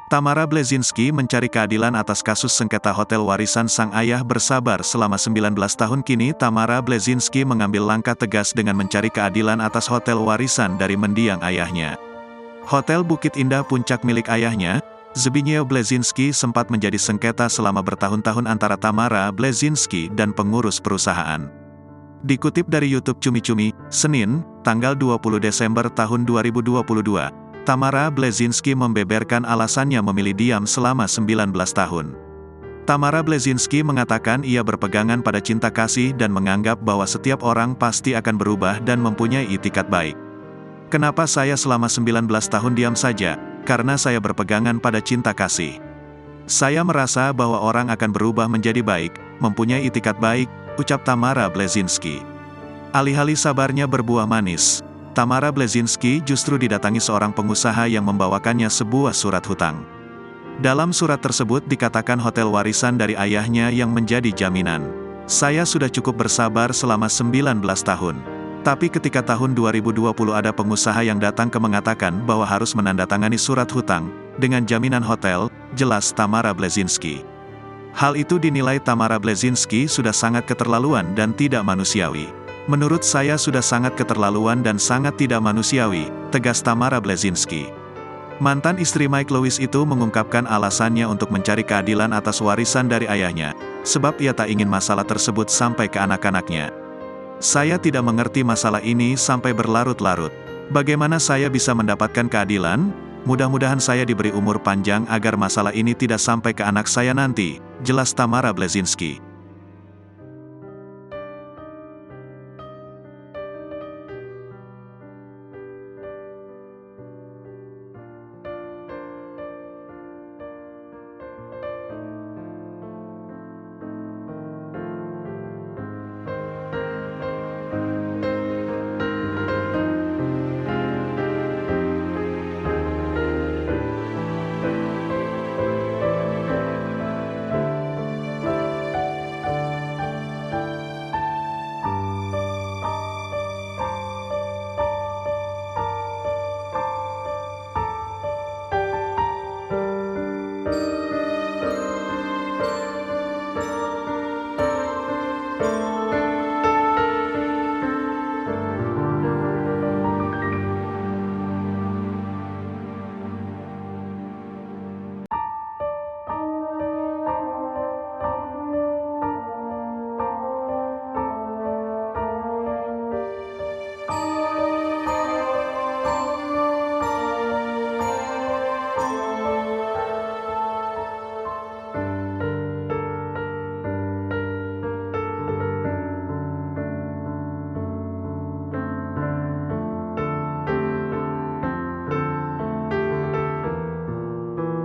Tamara Bleszynsky mencari keadilan atas kasus sengketa hotel warisan sang ayah bersabar selama 19 tahun. Kini Tamara Bleszynsky mengambil langkah tegas dengan mencari keadilan atas hotel warisan dari mendiang ayahnya. Hotel Bukit Indah Puncak milik ayahnya, Zbigniew Bleszynsky, sempat menjadi sengketa selama bertahun-tahun antara Tamara Bleszynsky dan pengurus perusahaan. Dikutip dari YouTube Cumi Cumi, Senin, tanggal 20 Desember tahun 2022, Tamara Bleszynsky membeberkan alasannya memilih diam selama 19 tahun. Tamara Bleszynsky mengatakan ia berpegangan pada cinta kasih dan menganggap bahwa setiap orang pasti akan berubah dan mempunyai itikat baik. Kenapa saya selama 19 tahun diam saja? Karena saya berpegangan pada cinta kasih. Saya merasa bahwa orang akan berubah menjadi baik, mempunyai itikat baik, ucap Tamara Bleszynsky. Alih-alih sabarnya berbuah manis, Tamara Bleszynsky justru didatangi seorang pengusaha yang membawakannya sebuah surat hutang. Dalam surat tersebut dikatakan hotel warisan dari ayahnya yang menjadi jaminan. Saya sudah cukup bersabar selama 19 tahun. Tapi ketika tahun 2020 ada pengusaha yang datang ke mengatakan bahwa harus menandatangani surat hutang dengan jaminan hotel, jelas Tamara Bleszynsky. Hal itu dinilai Tamara Bleszynsky sudah sangat keterlaluan dan tidak manusiawi. Menurut saya sudah sangat keterlaluan dan sangat tidak manusiawi, tegas Tamara Bleszynsky. Mantan istri Mike Lewis itu mengungkapkan alasannya untuk mencari keadilan atas warisan dari ayahnya, sebab ia tak ingin masalah tersebut sampai ke anak-anaknya. Saya tidak mengerti masalah ini sampai berlarut-larut. Bagaimana saya bisa mendapatkan keadilan? Mudah-mudahan saya diberi umur panjang agar masalah ini tidak sampai ke anak saya nanti, jelas Tamara Bleszynsky.